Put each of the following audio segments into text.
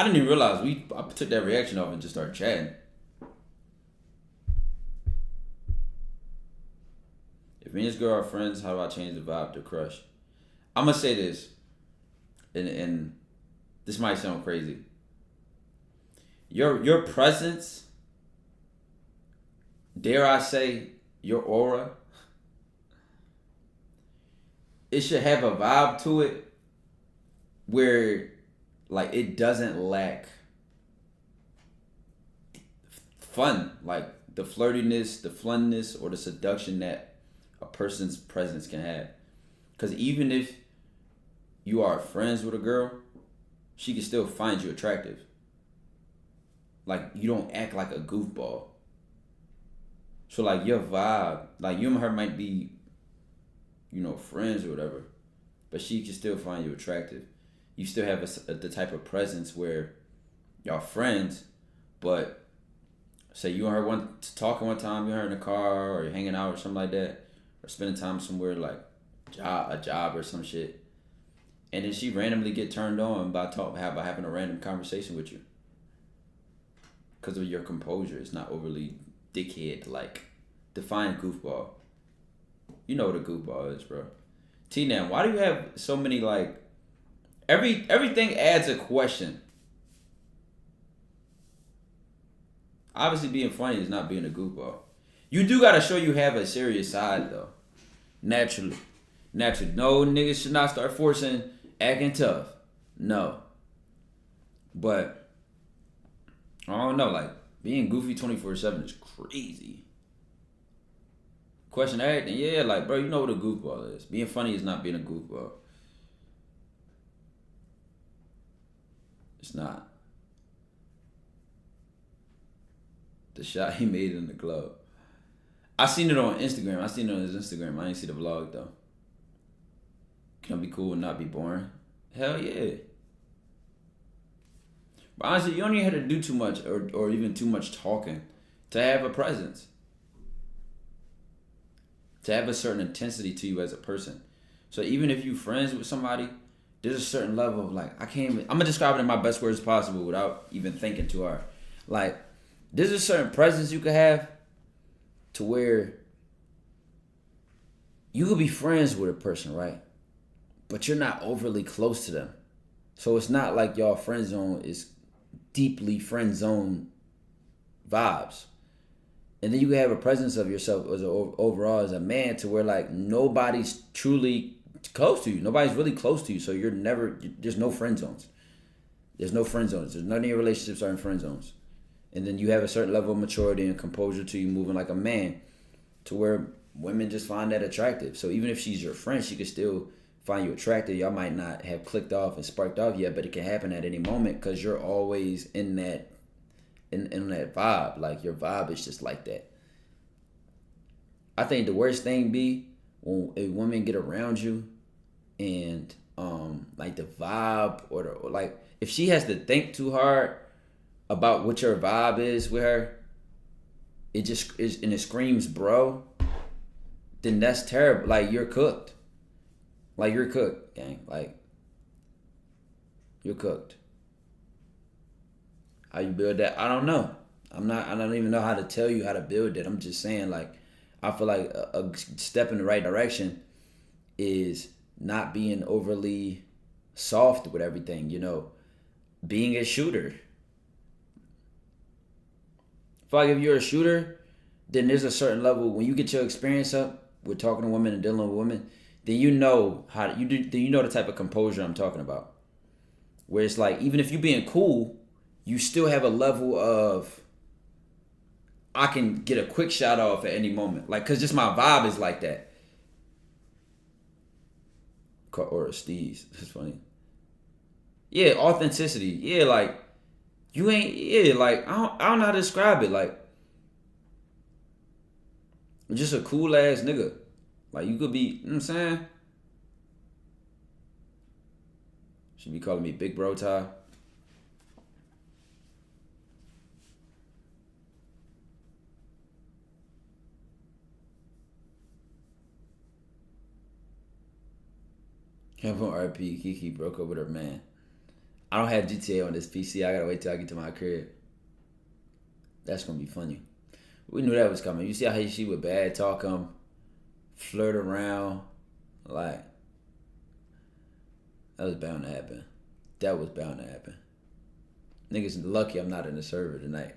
I didn't even realize I took that reaction off and just started chatting. If me and this girl are friends, how do I change the vibe to crush? I'm gonna say this, and this might sound crazy. Your presence, dare I say, your aura, it should have a vibe to it where like it doesn't lack fun, like the flirtiness, the funness, or the seduction that a person's presence can have. Because even if you are friends with a girl, she can still find you attractive. Like you don't act like a goofball. So like your vibe, like you and her might be, friends or whatever, but she can still find you attractive. You still have the type of presence where y'all friends, but say you and her talking one time, you and her in the car or you're hanging out or something like that, or spending time somewhere like a job or some shit, and then she randomly get turned on by having a random conversation with you because of your composure. It's not overly dickhead like define goofball. You know what a goofball is, bro. T-Nam, why do you have so many like everything adds a question? Obviously being funny is not being a goofball. You do gotta show you have a serious side though. Naturally. No niggas should not start forcing acting tough. No. But I don't know, like being goofy 24/7 is crazy. Question everything, yeah, like bro, you know what a goofball is. Being funny is not being a goofball. It's not. The shot he made in the club. I seen it on Instagram. I seen it on his Instagram. I didn't see the vlog though. Can I be cool and not be boring? Hell yeah. But honestly, you don't even have to do too much or even too much talking to have a presence. To have a certain intensity to you as a person. So even if you friends with somebody, there's a certain level of like, I'm gonna describe it in my best words possible without even thinking too hard. Like, there's a certain presence you can have to where you could be friends with a person, right? But you're not overly close to them. So it's not like y'all friend zone is deeply friend zone vibes. And then you can have a presence of yourself overall as a man to where like nobody's truly close to you. Nobody's really close to you. So there's no friend zones. There's no friend zones. There's none of your relationships are in friend zones. And then you have a certain level of maturity and composure to you moving like a man to where women just find that attractive. So even if she's your friend, she could still find you attractive. Y'all might not have clicked off and sparked off yet, but it can happen at any moment because you're always in that vibe. Like your vibe is just like that. I think the worst thing be when a woman get around you and like the vibe or like if she has to think too hard about what your vibe is with her, it just is and it screams bro, then that's terrible. Like you're cooked. Like you're cooked, gang. Like you're cooked. How you build that? I don't know. I don't even know how to tell you how to build it. I'm just saying, like, I feel like a step in the right direction is not being overly soft with everything, being a shooter. I feel like if you're a shooter, then there's a certain level when you get your experience up with talking to women and dealing with women, then you know the type of composure I'm talking about. Where it's like even if you being cool, you still have a level of I can get a quick shot off at any moment. Like, cause just my vibe is like that. Or a Steez. It's funny. Yeah, authenticity. Yeah, like you ain't. Yeah, like I don't know how to describe it. Like, just a cool ass nigga. Like you could be. You know what I'm saying? Should be calling me Big Bro Ty. Have on RP. Kiki broke up with her man. I don't have GTA on this PC. I gotta wait till I get to my crib. That's gonna be funny. We knew that was coming. You see how she would bad talk him, flirt around, like that was bound to happen. That was bound to happen. Niggas lucky I'm not in the server tonight.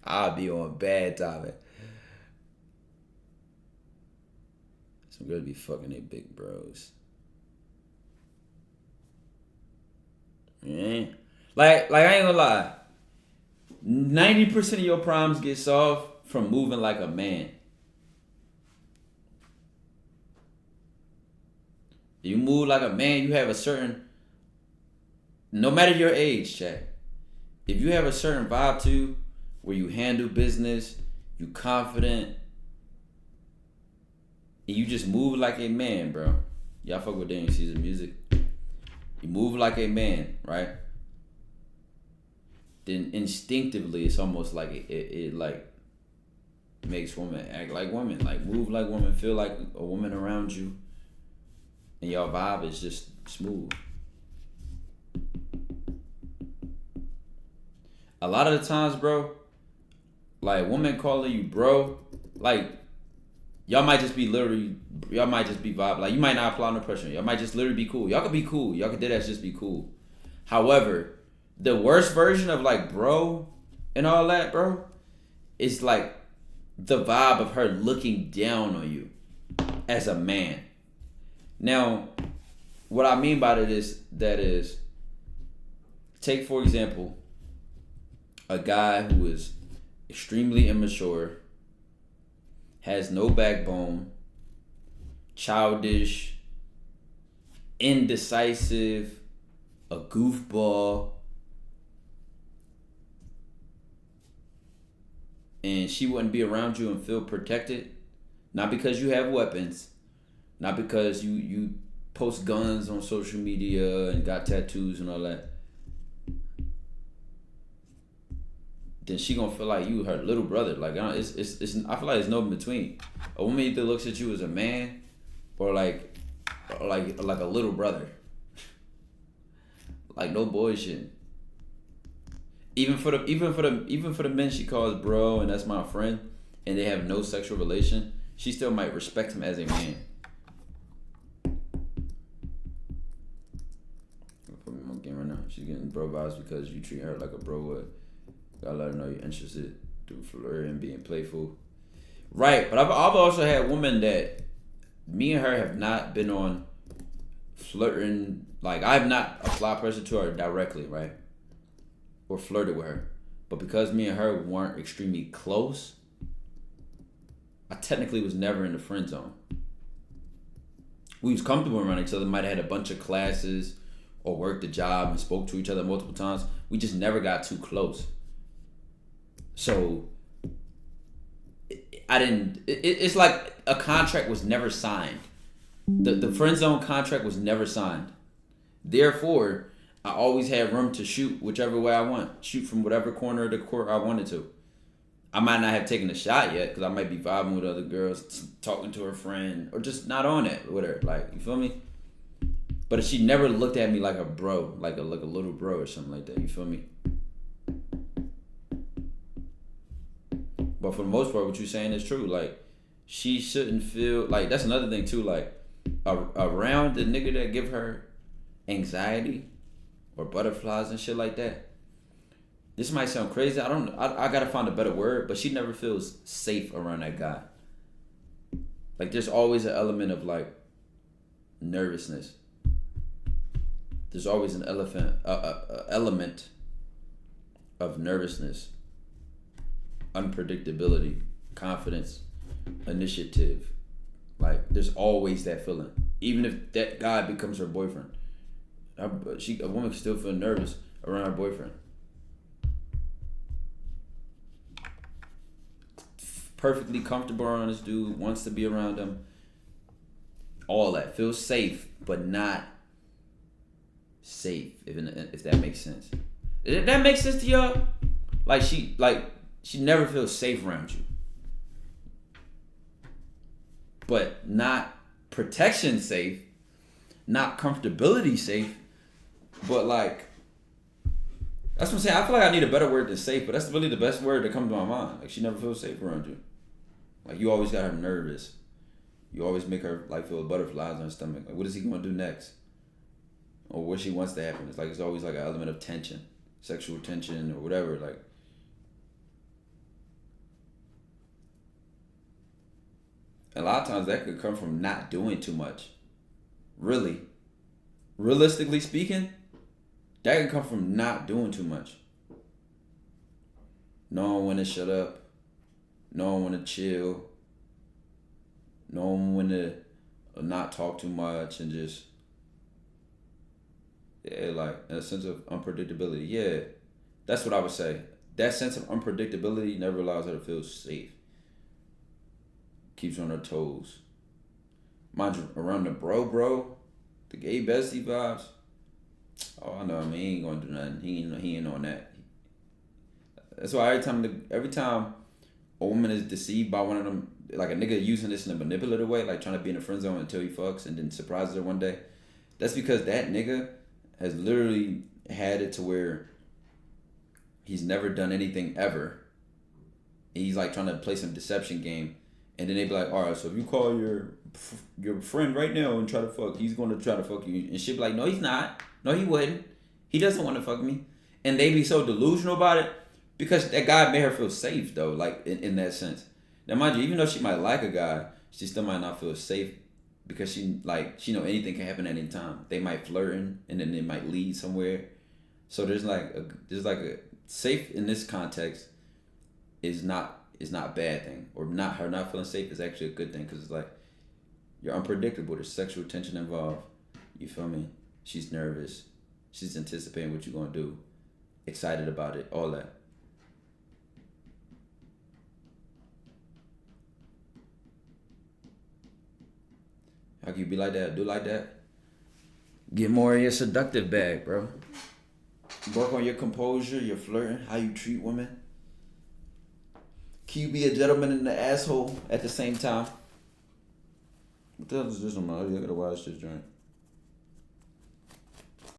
I'll be on bad topic. Some girls be fucking they big bros. Yeah. Like I ain't gonna lie. 90% of your problems get solved from moving like a man. You move like a man, you have a certain, no matter your age, chat. If you have a certain vibe to where you handle business, you confident, and you just move like a man, bro. Y'all fuck with Daniel Caesar music. You move like a man, right? Then instinctively, it's almost like it like makes women act like women, like move like women, feel like a woman around you, and your vibe is just smooth. A lot of the times, bro, like women calling you bro, like y'all might just be vibe. Like you might not apply no pressure. Y'all might just literally be cool. Y'all could be cool. Y'all could do that, just be cool. However, the worst version of like bro and all that, bro, is like the vibe of her looking down on you as a man. Now, what I mean by that is, take for example, a guy who is extremely immature, has no backbone, childish, indecisive, a goofball, and she wouldn't be around you and feel protected, not because you have weapons, not because you post guns on social media and got tattoos and all that, then she gonna feel like you her little brother. Like it's I feel like there's no in between. A woman either looks at you as a man or like a little brother. Like no bullshit. Even for the men she calls bro and that's my friend and they have no sexual relation, she still might respect him as a man. Put me on game right now. She's getting bro vibes because you treat her like a bro would. Gotta let her know you're interested through flirting and being playful. Right, but I've also had women that me and her have not been on flirting. Like, I have not applied pressure to her directly, right? Or flirted with her. But because me and her weren't extremely close, I technically was never in the friend zone. We was comfortable around each other, might have had a bunch of classes or worked a job and spoke to each other multiple times. We just never got too close. So it's like a contract was never signed. The friend zone contract was never signed. Therefore, I always had room to shoot whichever way I want. Shoot from whatever corner of the court I wanted to. I might not have taken a shot yet because I might be vibing with other girls, talking to her friend, or just not on it with her. Like, you feel me? But she never looked at me like a bro, like a little bro or something like that. You feel me? But for the most part, what you're saying is true. Like, she shouldn't feel like that's another thing too. Like, around the nigga that give her anxiety or butterflies and shit like that. This might sound crazy. I gotta find a better word, but she never feels safe around that guy. Like, there's always an element of like nervousness. There's always an element of nervousness. Unpredictability, confidence, initiative. Like, there's always that feeling. Even if that guy becomes her boyfriend, a woman can still feel nervous around her boyfriend. Perfectly comfortable around this dude, wants to be around him. All that. Feels safe, but not safe, if that makes sense. If that makes sense to y'all? She never feels safe around you. But not protection safe, not comfortability safe, but like That's what I'm saying. I feel like I need a better word than safe, but that's really the best word that comes to my mind. Like she never feels safe around you. Like you always got her nervous. You always make her like feel butterflies in her stomach. Like what is he gonna do next? Or what she wants to happen. It's like it's always like an element of tension, sexual tension or whatever. Like a lot of times that could come from not doing too much. Really. Realistically speaking, that can come from not doing too much. Knowing when to shut up, knowing when to chill, knowing when to not talk too much and just, yeah, like a sense of unpredictability. Yeah, that's what I would say. That sense of unpredictability never allows her to feel safe. Keeps her on her toes. Mind you, around the bro, the gay bestie vibes. Oh, I know. I mean, he ain't gonna do nothing. He ain't on that. That's why every time a woman is deceived by one of them, like a nigga using this in a manipulative way, like trying to be in a friend zone until he fucks and then surprises her one day. That's because that nigga has literally had it to where he's never done anything ever. He's like trying to play some deception game, and then they be like, all right, so if you call your friend right now and try to fuck, he's going to try to fuck you, and she'll be like, no, he's not. No, he wouldn't. He doesn't want to fuck me, and they be so delusional about it because that guy made her feel safe though, like in that sense. Now, mind you, even though she might like a guy, she still might not feel safe because she know anything can happen at any time. They might flirting, and then it might lead somewhere. So there's like a safe in this context is not a bad thing, or her not feeling safe is actually a good thing because it's like you're unpredictable. There's sexual tension involved. You feel me? She's nervous. She's anticipating what you're gonna do, excited about it, all that. How can you be like that? Do like that? Get more in your seductive bag, bro. Work on your composure, your flirting, how you treat women. Can you be a gentleman and an asshole at the same time? What the hell is this on my audio? I gotta watch this joint.